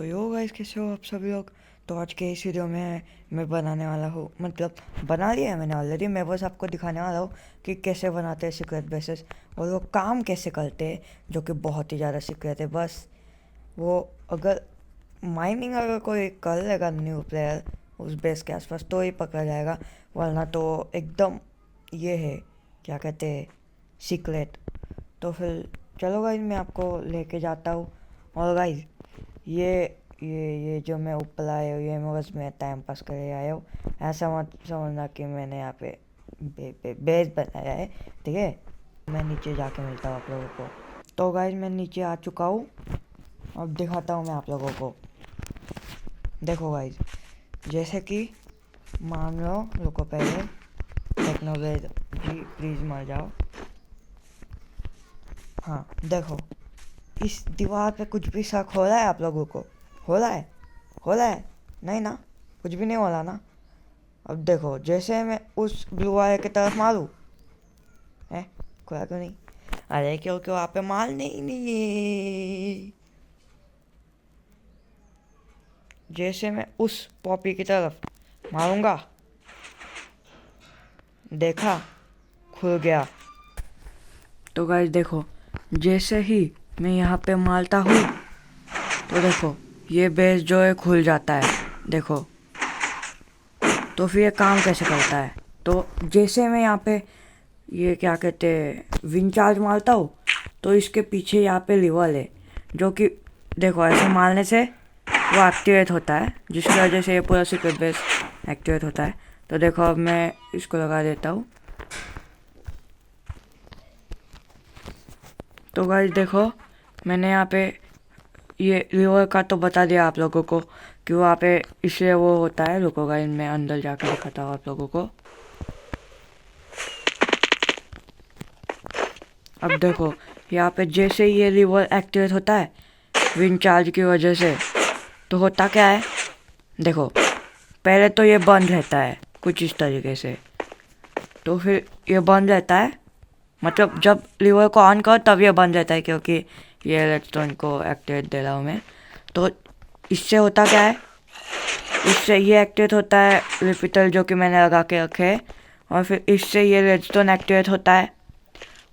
तो yo guys, कैसे हो आप सभी लोग। तो आज के इस वीडियो में मैं बनाने वाला हूँ, मतलब बना लिया है मैंने ऑलरेडी। मैं बस आपको दिखाने वाला हूँ कि कैसे बनाते हैं सीक्रेट बेसिस, और वो काम कैसे करते हैं, जो कि बहुत ही ज़्यादा सीक्रेट है। बस वो अगर माइनिंग अगर कोई कर लेगा न्यू प्लेयर उस बेस के आसपास तो ही पकड़ा जाएगा, वरना तो एकदम ये है, क्या कहते हैं, सीक्रेट। तो फिर चलो गाइस, मैं आपको लेके जाता हूँ। और गाइस, ये ये जो मैं ऊपर आया हूँ, ये मैं बस मैं टाइम पास करे आया हूँ। ऐसा मत समझना कि मैंने यहाँ पे बेस बनाया है, ठीक है। मैं नीचे जाके मिलता हूँ आप लोगों को। तो गाइस, मैं नीचे आ चुका हूँ, अब दिखाता हूँ मैं आप लोगों को। देखो गाइस, जैसे कि मान लो, रुको पहले, टेक्नोलॉजी जी प्लीज़ मर जाओ। हाँ देखो, इस दीवार पे कुछ भी शक हो रहा है आप लोगों को? हो रहा है? हो रहा है? नहीं ना, कुछ भी नहीं हो रहा ना। अब देखो, जैसे मैं उस ब्लू वाले की तरफ मारूं, है खुला क्यों नहीं? अरे क्योंकि वहाँ पे माल नहीं है। जैसे मैं उस पॉपी की तरफ मारूंगा, देखा, खुल गया। तो गाइस देखो, जैसे ही मैं यहाँ पे मारता हूँ तो देखो, ये बेस जो है खुल जाता है। देखो, तो फिर ये काम कैसे करता है? तो जैसे मैं यहाँ पे ये क्या कहते हैं विंड चार्ज मारता हूँ, तो इसके पीछे यहाँ पे लीवर है, जो कि देखो ऐसे मारने से वो एक्टिवेट होता है, जिसकी वजह से ये पूरा सीक्रेट बेस एक्टिवेट होता है। तो देखो, अब मैं इसको लगा देता हूँ। तो गाइस देखो, मैंने यहाँ पे ये लीवर का तो बता दिया आप लोगों को कि वहाँ पे इसलिए वो होता है। रुको गाइस, मैं अंदर जाकर दिखाता हूँ आप लोगों को। अब देखो, यहाँ पे जैसे ही ये लीवर एक्टिवेट होता है विंड चार्ज की वजह से, तो होता क्या है, देखो, पहले तो ये बंद रहता है कुछ इस तरीके से। तो फिर ये बंद रहता है, मतलब जब लीवर को ऑन करो तब ये बंद रहता है, क्योंकि ये रेडस्टोन को एक्टिवेट दे रहा हूँ मैं। तो इससे होता क्या है, इससे ये एक्टिवेट होता है रिपीटर जो कि मैंने लगा के रखे है, और फिर इससे ये रेडस्टोन एक्टिवेट होता है।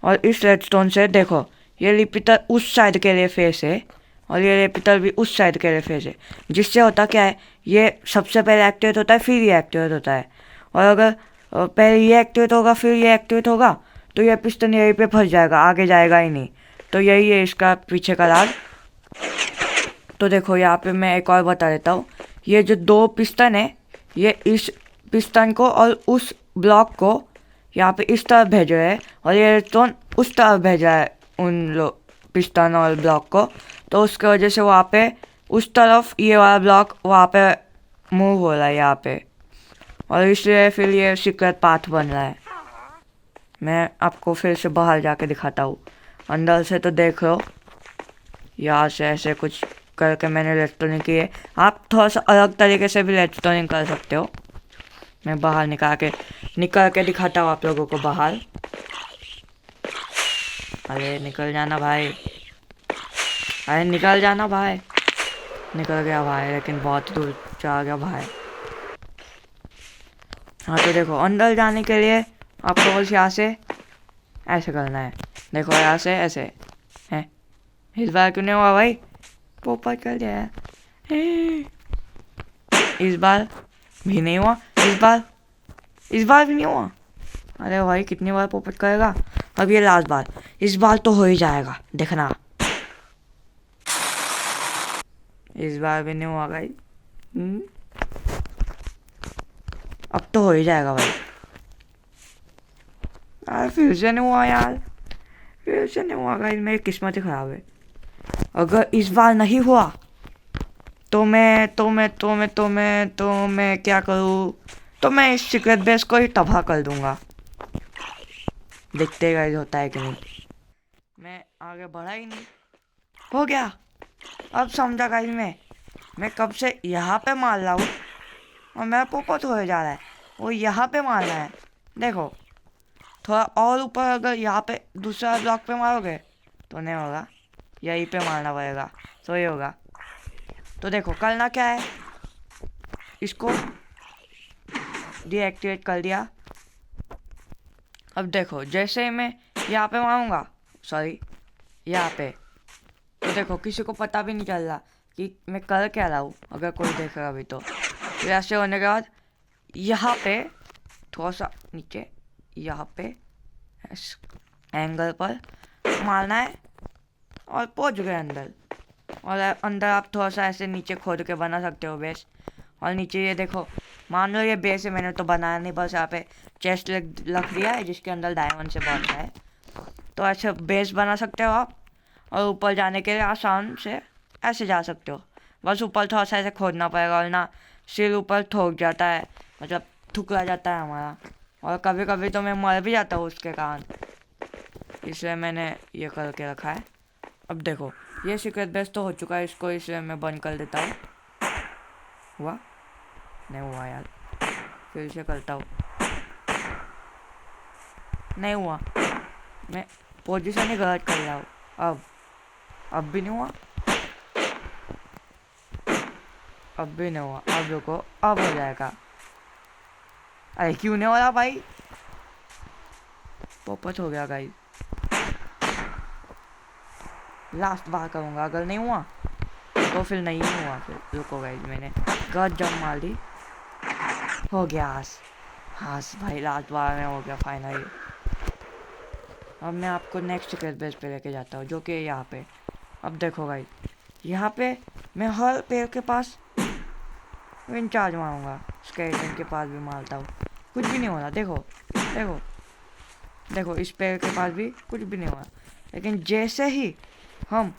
और इस रेडस्टोन से देखो, ये रिपीटर उस साइड के लिए फेस है, और ये रिपीटर भी उस साइड के लिए फेस है। जिससे होता क्या है, ये सबसे पहले एक्टिवेट होता है, फिर ये एक्टिवेट होता है। और अगर पहले ये एक्टिवेट होगा फिर ये एक्टिवेट होगा, तो ये पिस्टन यहीं पे फंस जाएगा, आगे जाएगा ही नहीं। तो यही है इसका पीछे का राज। तो देखो, यहाँ पे मैं एक और बता देता हूँ। ये जो दो पिस्टन है, ये इस पिस्टन को और उस ब्लॉक को यहाँ पे इस तरफ भेज रहे हैं, और ये रेडस्टोन उस तरफ भेजा है उन लोग पिस्टन और ब्लॉक को। तो उसके वजह से वहाँ पे उस तरफ ये वाला ब्लॉक वहाँ पे मूव हो रहा है यहाँ पे, और इसलिए फिर ये सीक्रेट पाथ बन रहा है। मैं आपको फिर से बाहर जाके दिखाता हूँ। अंदर से तो देख लो, यहाँ से ऐसे कुछ करके मैंने रेस्टोरेंट की है। आप थोड़ा सा अलग तरीके से भी रेस्टोरेंट कर सकते हो। मैं बाहर निकल के दिखाता हूँ आप लोगों को बाहर। अरे निकल जाना भाई, अरे निकल जाना भाई। निकल गया भाई, लेकिन बहुत दूर चला गया भाई। हाँ तो देखो, अंदर जाने के लिए आपको बस यहाँ से ऐसे करना है। देखो, यहाँ से ऐसे है। इस बार क्यों नहीं हुआ भाई? पोपट कर दिया। इस बार भी नहीं हुआ, इस बार भी नहीं हुआ। अरे भाई, कितनी बार पोपट करेगा? अब ये लास्ट बार, इस बार तो हो ही जाएगा, देखना। इस बार भी नहीं हुआ भाई। अब तो हो ही जाएगा भाई। यार फिर से नहीं हुआ यार, फिर से नहीं हुआ भाई। मेरी किस्मत ही खराब है। अगर इस बार नहीं हुआ तो मैं क्या करूँ? तो मैं इस सीक्रेट बेस को ही तबाह कर दूंगा। देखते गाइस होता है कि नहीं। मैं आगे बढ़ा ही नहीं। हो गया, अब समझा गाइस। मैं कब से यहाँ पे मार रहा हूँ, और मेरा पोपट हो जा रहा है। वो यहाँ पे मारना है। देखो, थोड़ा और ऊपर अगर यहाँ पे दूसरा ब्लॉक पे मारोगे तो नहीं होगा, यहीं पे मारना पड़ेगा, तो ये होगा। तो देखो करना क्या है, इसको डीएक्टिवेट कर दिया। अब देखो जैसे ही मैं यहाँ पे मारूंगा, सॉरी यहाँ पे, तो देखो किसी को पता भी नहीं चल रहा कि मैं कर क्या रहा हूँ, अगर कोई देख रहा अभी तो ऐसे होने के बाद यहाँ पे थोड़ा सा नीचे, यहाँ पे एंगल पर मारना है और पहुँच गए अंदर। और अंदर आप थोड़ा सा ऐसे नीचे खोद के बना सकते हो बेस। और नीचे ये देखो, मान लो ये बेस है, मैंने तो बनाया नहीं, बस यहाँ पे चेस्ट रख दिया है जिसके अंदर डायमंड से बनता है। तो ऐसे बेस बना सकते हो आप। और ऊपर जाने के लिए आसान से ऐसे जा सकते हो, बस ऊपर थोड़ा सा ऐसे खोदना पड़ेगा, और ना सिर ऊपर ठोक जाता है, मतलब ठुकरा जाता है हमारा। और कभी कभी तो मैं मर भी जाता हूँ उसके कारण, इसलिए मैंने ये करके रखा है। अब देखो ये सीक्रेट बेस तो हो चुका है, इसको इसलिए मैं बंद कर देता हूँ। हुआ नहीं हुआ यार, फिर से करता हूँ, नहीं हुआ, मैं पोजीशन ही गलत कर रहा हूँ। अब भी नहीं हुआ, अब भी नहीं हुआ। अब रुको, अब हो जाएगा। अरे क्यों नहीं हो रहा भाई, पोपट हो गया गाइस। लास्ट बार करूँगा, अगर नहीं हुआ तो फिर नहीं हुआ, फिर रुको गाइस, मैंने गलत जंप मार दी, हो गया हास भाई, लास्ट बार में हो गया फाइनली। अब मैं आपको नेक्स्ट सीक्रेट बेस पे लेके जाता हूँ, जो कि यहाँ पे। अब देखो गाइस, यहाँ पे मैं हर पेड़ के पास विंचार्ज मारूंगा, स्केलेटन के पास भी मारता हूँ, कुछ भी नहीं हो रहा। देखो देखो देखो, इस पेड़ के पास भी कुछ भी नहीं हो रहा। लेकिन जैसे ही हम,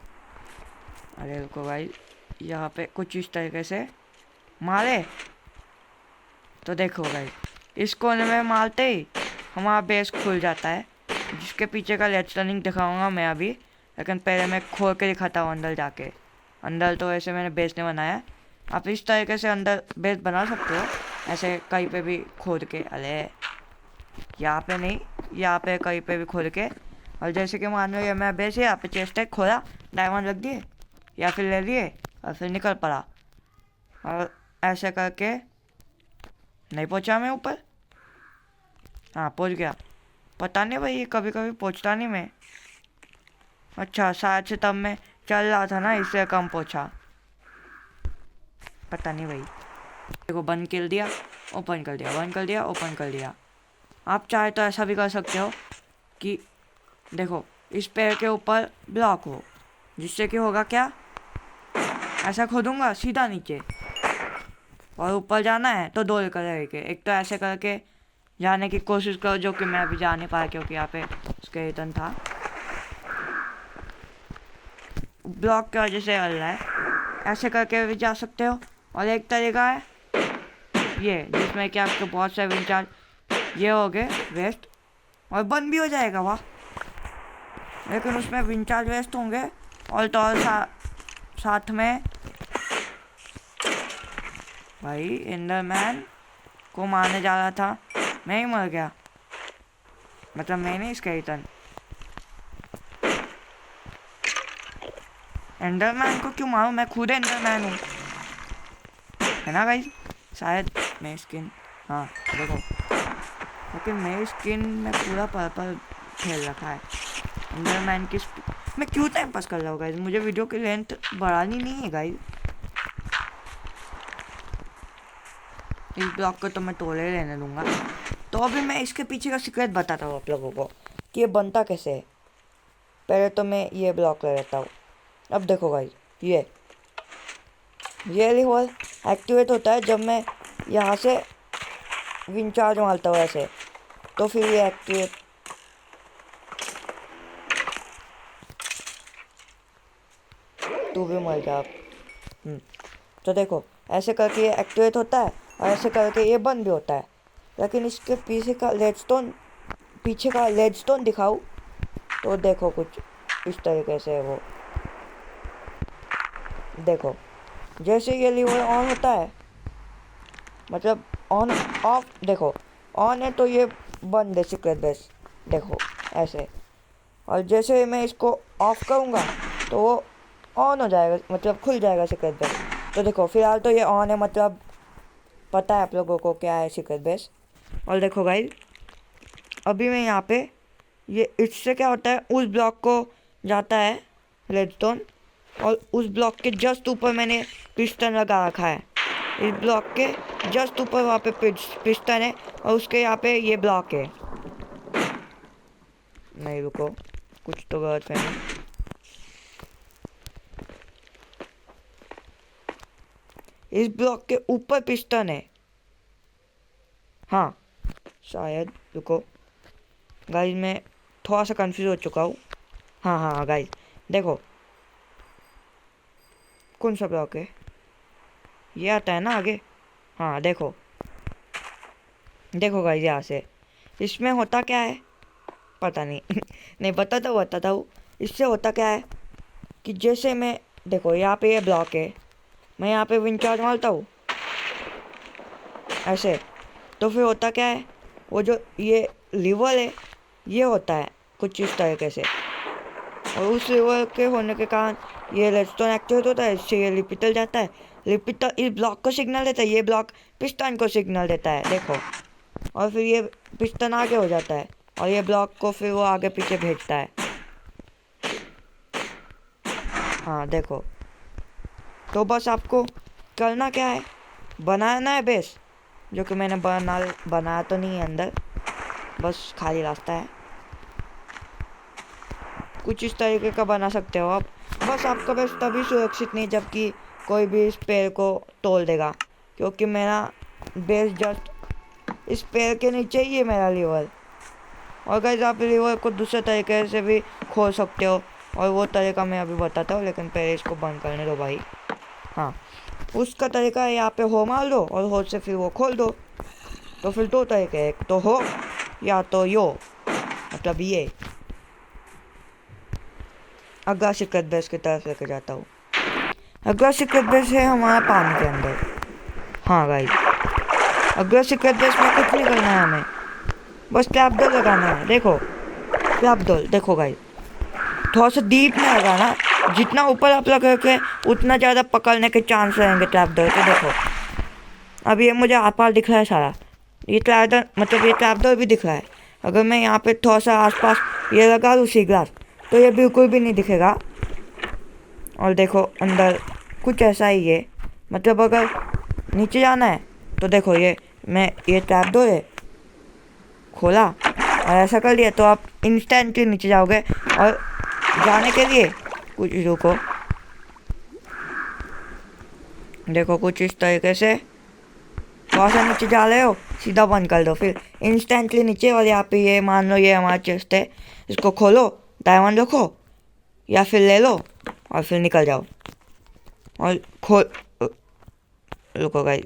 अरे रुको भाई, यहाँ पे कुछ इस तरीके से मारे, तो देखो भाई इस कोने में मारते ही हमारा बेस खुल जाता है, जिसके पीछे का लेटनिंग दिखाऊंगा मैं अभी। लेकिन पहले मैं खोल के दिखाता हूँ अंदर जाके। अंदर तो ऐसे मैंने बेस नहीं बनाया, आप इस तरीके से अंदर बेस बना सकते हो, ऐसे कहीं पे भी खोद के। अरे यहाँ पे नहीं, यहाँ पे कहीं पे भी खोद के। और जैसे कि मान लो ये मैं बेस है, यहाँ पे चेस्ट है, खोला, डायमंड रख दिए या फिर ले लिए और फिर निकल पड़ा। और ऐसे करके नहीं पहुँचा मैं ऊपर, हाँ पहुँच गया। पता नहीं भाई, कभी कभी पहुँचता नहीं मैं। अच्छा शायद से तब मैं चल रहा था ना, इससे कम पहुँचा, पता नहीं भाई। देखो बंद कर दिया, ओपन कर दिया, बंद कर दिया, ओपन कर दिया। आप चाहे तो ऐसा भी कर सकते हो कि देखो इस पेड़ के ऊपर ब्लॉक हो, जिससे कि होगा क्या, ऐसा खोदूंगा सीधा नीचे, और ऊपर जाना है तो दो करके, एक तो ऐसे करके जाने की कोशिश करो, जो कि मैं अभी जा नहीं पाया क्योंकि यहाँ पे स्केलेटन था, ब्लॉक की वजह से हल रहा है। ऐसे करके भी जा सकते हो। और एक तरीका है ये, जिसमें कि आपके बहुत से विंचार्ज ये हो गए वेस्ट, और बंद भी हो जाएगा वाह। लेकिन उसमें विंचार्ज वेस्ट होंगे, और तो और साथ में भाई एंडरमैन को मारने जा रहा था, मैं ही मर गया, मतलब मैं नहीं, स्केलेटन। एंडरमैन को क्यों मारूं, मैं खुद एंडरमैन हूँ, है ना गाइस। शायद मैं स्किन, हाँ देखो, लेकिन मेरी स्किन में पूरा पर्पल खेल रखा है। एंडरमैन की मैं क्यों टाइम पास कर रहा हूँ गाइस, मुझे वीडियो की लेंथ बढ़ानी नहीं है गाइस। इस ब्लॉक को तो मैं तोड़े रहने दूंगा। तो अभी मैं इसके पीछे का सीक्रेट बताता हूँ आप लोगों को कि ये बनता कैसे है। पहले तो मैं ये ब्लॉक ले लेता हूँ। अब देखो गाइस, ये रिवॉल्व एक्टिवेट होता है जब मैं यहाँ से विंचार्ज मारता हूँ ऐसे, तो फिर ये एक्टिवेट, तू भी मर जा। तो देखो ऐसे करके ये एक्टिवेट होता है, और ऐसे करके ये बंद भी होता है। लेकिन इसके पीछे का लेडस्टोन दिखाऊँ तो देखो कुछ इस तरीके से है वो। देखो जैसे ये लीवर ऑन होता है, मतलब ऑन ऑफ, देखो ऑन है तो ये बंद है सीक्रेट बेस, देखो ऐसे। और जैसे मैं इसको ऑफ करूँगा तो वो ऑन हो जाएगा, मतलब खुल जाएगा सीक्रेट बेस। तो देखो फिलहाल तो ये ऑन है, मतलब पता है आप लोगों को क्या है सीक्रेट बेस। और देखो गाइस, अभी मैं यहाँ पे ये इससे क्या होता है, उस ब्लॉक को जाता है रेडस्टोन, और उस ब्लॉक के जस्ट ऊपर मैंने पिस्टन लगा रखा है। इस ब्लॉक के जस्ट ऊपर वहाँ पे पिस्टन है, और उसके यहाँ पे ये ब्लॉक है। नहीं रुको, कुछ तो गलत फहमी। इस ब्लॉक के ऊपर पिस्टन है, हाँ शायद। रुको गाइस, मैं थोड़ा सा कंफ्यूज हो चुका हूँ। हाँ हाँ गाइस देखो, कौन सा ब्लॉक है, ये आता है ना आगे। हाँ देखो, देखो गाइस यहाँ से इसमें होता क्या है पता नहीं नहीं बताता हूँ। इससे होता क्या है कि जैसे मैं, देखो यहाँ पे ये ब्लॉक है, मैं यहाँ पे विंड चार्ज मारता हूँ ऐसे, तो फिर होता क्या है, वो जो ये लीवर है ये होता है कुछ इस तरीके से, और उस लीवर के होने के कारण ये रेडस्टोन एक्टिवेट होता है। इससे ये लिपिटल जाता है, लिपिटल इस ब्लॉक को सिग्नल देता है, ये ब्लॉक पिस्टन को सिग्नल देता है देखो, और फिर ये पिस्टन आगे हो जाता है, और ये ब्लॉक को फिर वो आगे पीछे भेजता है। हाँ देखो, तो बस आपको करना क्या है, बनाना है बेस, जो कि मैंने बनाया तो नहीं है अंदर, बस खाली रास्ता है। कुछ इस तरीके का बना सकते हो आप। बस आपका बेस तभी सुरक्षित नहीं जबकि कोई भी इस पेड़ को तोड़ देगा, क्योंकि मेरा बेस जस्ट इस पेड़ के नीचे ही है मेरा लीवर। और गाइस आप लीवर को दूसरे तरीके से भी खोल सकते हो, और वो तरीका मैं अभी बताता हूँ, लेकिन पहले इसको बंद करने दो भाई। हाँ, उसका तरीका है यहाँ पे हो मार दो, और हो से फिर वो खोल दो। तो फिर दो तरीके, एक तो हो या तो यो, मतलब ये। अगला सीक्रेट बेस की तरफ लेके जाता हूँ। अगला सीक्रेट बेस है हमारा पानी के अंदर। हाँ गाइस, अगला सीक्रेट बेस में कुछ नहीं करना है हमें, बस ट्रैप डोर लगाना है। देखो ट्रैप डोर, देखो गाइस थोड़ा सा डीप में लगाना, जितना ऊपर आप लगाओगे उतना ज़्यादा पकड़ने के चांस रहेंगे ट्रैप डोर के। देखो अब ये मुझे आसपास दिख रहा है सारा, ये ट्रैप डोर मतलब ये ट्रैप डोर भी दिख रहा है। अगर मैं यहाँ पे थोड़ा सा आसपास ये लगा दूँ सी ग्लास, तो ये बिल्कुल भी नहीं दिखेगा। और देखो अंदर कुछ ऐसा ही है, मतलब अगर नीचे जाना है तो देखो ये ट्रैप डोर है, खोला और ऐसा कर लिया तो आप इंस्टेंटली नीचे जाओगे। और जाने के लिए कुछ रुको, देखो कुछ इस तरीके से थोड़ा सा नीचे जा रहे हो, सीधा बंद कर दो, फिर इंस्टेंटली नीचे। और यहाँ पे ये मान लो ये हमारा चेस्ट है, इसको खोलो, डायमंड रखो या फिर ले लो और फिर निकल जाओ। और खोल, रुको गाइस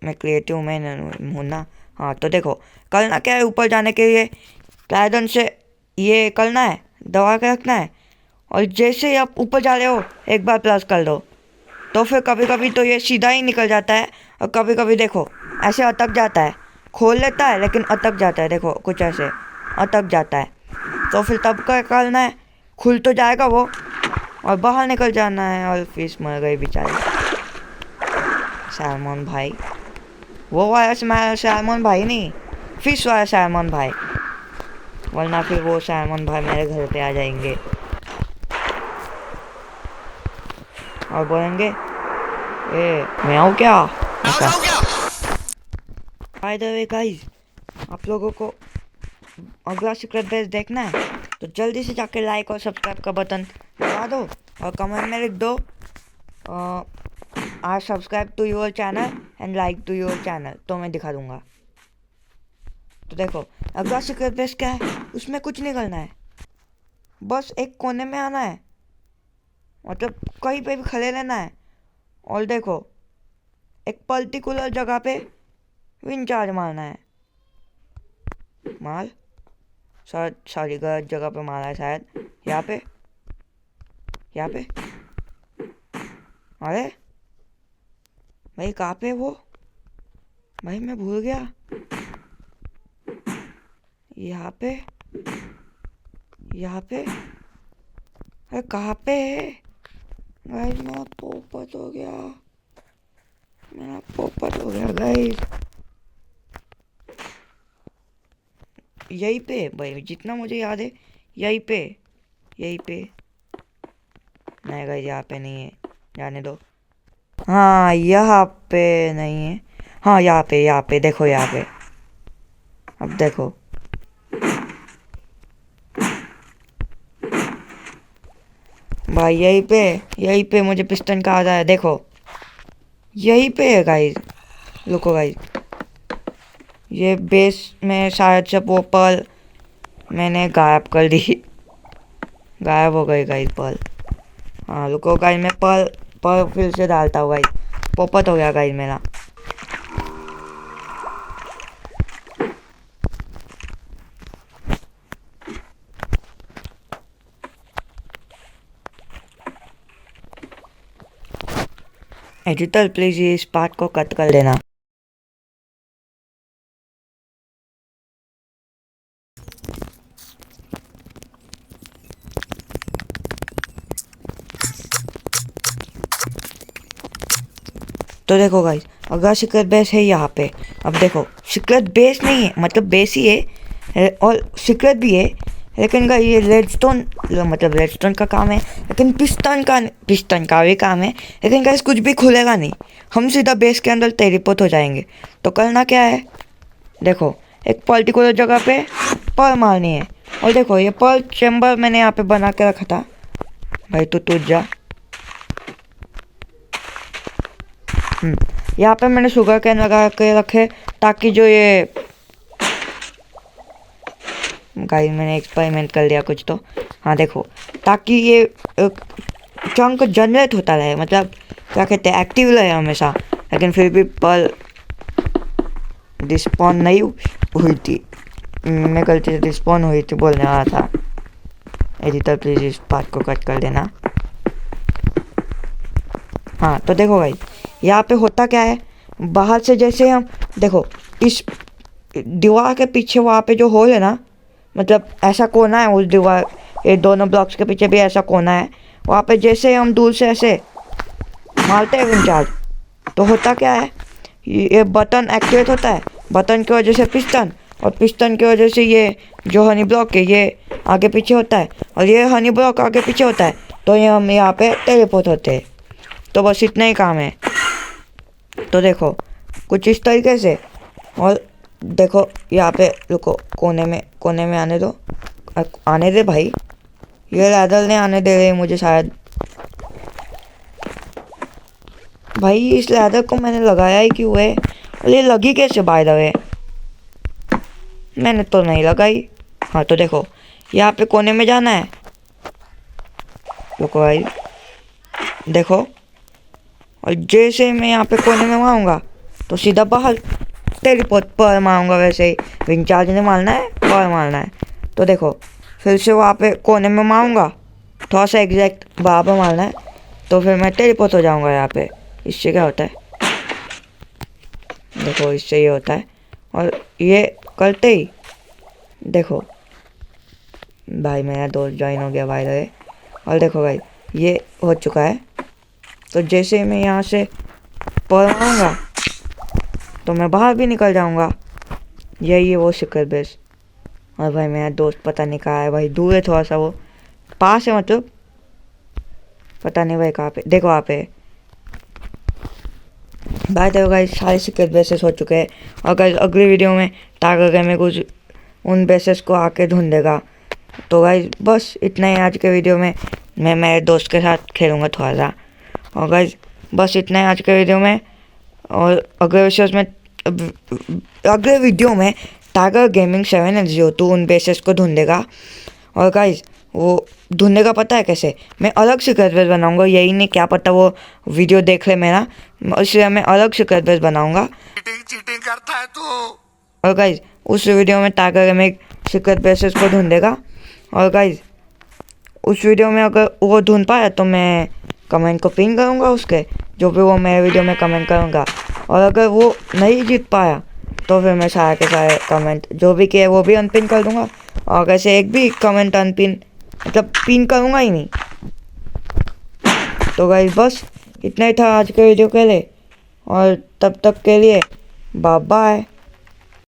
मैं क्रिएटिव में हूँ ना। हाँ तो देखो करना क्या है, ऊपर जाने के लिए ट्राइडन से ये करना है, दबा के रखना है, और जैसे ही आप ऊपर जा रहे हो एक बार प्लस कर दो, तो फिर कभी कभी तो ये सीधा ही निकल जाता है, और कभी कभी देखो ऐसे अटक जाता है, खोल लेता है लेकिन अटक जाता है, देखो कुछ ऐसे अटक जाता है। तो फिर तब क्या करना है, खुल तो जाएगा वो और बाहर निकल जाना है। और फिश मर गई बेचारी, सैलमन भाई, वो वाला सैलमन भाई नहीं, फिश वाला सैलमन भाई, वरना फिर वो सैलमन भाई मेरे घर पे आ जाएंगे और बोलेंगे ए मैं आऊँ क्या ऐसा। बाय द वे गाइस, आप लोगों को अगला सीक्रेट बेस देखना है तो जल्दी से जाके लाइक और सब्सक्राइब का बटन दबा दो, और कमेंट में लिख दो I subscribe to your channel and like to your channel, तो मैं दिखा दूंगा। तो देखो अगला सीक्रेट बेस क्या है, उसमें कुछ नहीं करना है, बस एक कोने में आना है, मतलब कहीं पे भी खड़े रहना है। और देखो एक पर्टिकुलर जगह पे विंड चार्ज मारना है, मार सॉरी गलत जगह पे मारा है शायद, यहाँ पे अरे भाई कहाँ पे वो, भाई मैं भूल गया, यहाँ पे अरे कहाँ पे है भाई, मैं तो ऊपर हो गया। गाइस, यहीं पे भाई, जितना मुझे याद है यहीं पे, यहीं पे। नहीं गाइस, यहाँ पे नहीं है, जाने दो। हाँ, यहाँ पे नहीं है। हाँ, यहाँ पे देखो, यहाँ पे। अब देखो, भाई यहीं पे मुझे पिस्टन कहा था, देखो यहीं पे है गाइस। रुको गाइस, ये बेस में शायद से वो पर्ल मैंने गायब कर दी। गायब हो गई गाइस पर्ल। हाँ रुको गाइस, मैं पर्ल पर्ल फिर से डालता हूँ गाइस। पोपट हो गया गाइस मेरा। एडिटर प्लीज इस पार्ट को कट कर देना। तो देखो गाइस, अगर सीक्रेट बेस है यहाँ पे, अब देखो सीक्रेट बेस नहीं है, मतलब बेस ही है और सीक्रेट भी है, लेकिन गाइस ये रेडस्टोन, मतलब रेडस्टोन का काम है, लेकिन पिस्टन का भी काम है, लेकिन गाइस कुछ भी खुलेगा नहीं, हम सीधा बेस के अंदर टेलीपोर्ट हो जाएंगे। तो करना क्या है, देखो एक पर्टिकुलर जगह पे पर्ल मारनी है, और देखो ये पर्ल चैम्बर मैंने यहाँ पे बना के रखा था। भाई तू टूट जा। यहाँ पे मैंने शुगर कैन लगा के रखे, ताकि जो ये गाइस, मैंने एक्सपेरिमेंट कर लिया कुछ तो। हाँ देखो, ताकि ये चंक जनरेट होता रहे, मतलब क्या कहते हैं, एक्टिव रहे हमेशा। लेकिन फिर भी पर्ल डिस्पॉन नहीं हुई थी, मैं गलती से डिस्पॉन हुई थी बोलने वाला था। एडिटर प्लीज इस पार्ट को कट कर देना। हाँ तो देखो भाई, यहाँ पे होता क्या है, बाहर से जैसे हम देखो इस दीवार के पीछे वहाँ पे जो होल है ना, मतलब ऐसा कोना है उस दीवार, ये दोनों ब्लॉक्स के पीछे भी ऐसा कोना है, वहाँ पे जैसे हम दूर से ऐसे मारते हैं विंचार्ज, तो होता क्या है, ये बटन एक्टिवेट होता है, बटन की वजह से पिस्टन, और पिस्टन की वजह से ये जो हनी ब्लॉक है ये आगे पीछे होता है, और ये हनी ब्लॉक आगे पीछे होता है, तो ये हम यहाँ पे टेलीपोर्ट होते हैं। तो बस इतना ही काम है। तो देखो कुछ इस तरीके से, और देखो यहाँ पे, रुको कोने में आने दो, आने दे भाई, ये लैडर ने आने दे रहे मुझे शायद। भाई इस लैडर को मैंने लगाया ही क्यों है, और ये लगी कैसे बाय द वे, मैंने तो नहीं लगाई। हाँ तो देखो यहाँ पे कोने में जाना है, रुको भाई देखो, और जैसे मैं यहाँ पे कोने में मारूंगा तो सीधा बाहर टेलीपोर्ट पर मारूंगा, वैसे ही विंग चार्ज नहीं मारना है, पर मारना है। तो देखो फिर से वहाँ पे कोने में मारूंगा, थोड़ा सा एग्जैक्ट बराबर मारना है, तो फिर मैं टेलीपोर्ट हो जाऊंगा यहाँ पे। इससे क्या होता है, देखो इससे ये होता है, और ये करते ही देखो भाई मेरा दोस्त ज्वाइन हो गया भाई रे, और देखो भाई ये हो चुका है। तो जैसे मैं यहाँ से पर मारूंगा तो मैं बाहर भी निकल जाऊंगा, यही है वो सीक्रेट बेस। और भाई मेरा दोस्त पता नहीं कहाँ है भाई, दूर है थोड़ा सा, वो पास है मतलब पता नहीं भाई कहाँ पे, देखो वहाँ पे भाई। देखो गाइस सारे सीक्रेट बेसेस हो चुके हैं, और गाइस अगली वीडियो में टाइगर गेमिंग कुछ उन बेसेस को आके ढूंढेगा। तो गाइस बस इतना ही आज के वीडियो में, मैं मेरे दोस्त के साथ खेलूँगा थोड़ा सा, और गाइस बस इतना ही आज के वीडियो में। और अगले वीडियो में टाइगर गेमिंग 702 उन बेसेस को ढूंढेगा, और गाइस वो ढूंढने का पता है कैसे, मैं अलग सीक्रेट बेस बनाऊंगा, यही नहीं क्या पता वो वीडियो देख ले मेरा, इसलिए मैं अलग सीक्रेट बेस बनाऊंगा। चीटिंग करता है तू। और गाइस उस वीडियो में टाइगर गेमिंग सीक्रेट बेसेस को ढूंढेगा, और गाइस उस वीडियो में अगर वो ढूंढ पाया तो मैं कमेंट को पिन करूँगा उसके, जो भी वो मेरे वीडियो में कमेंट करूँगा, और अगर वो नहीं जीत पाया तो फिर मैं सारे के सारे कमेंट जो भी किए वो भी अनपिन कर दूँगा, और अगर से एक भी कमेंट अनपिन मतलब पिन करूँगा ही नहीं। तो गाइस बस इतना ही था आज के वीडियो के लिए, और तब तक के लिए बाय बाय।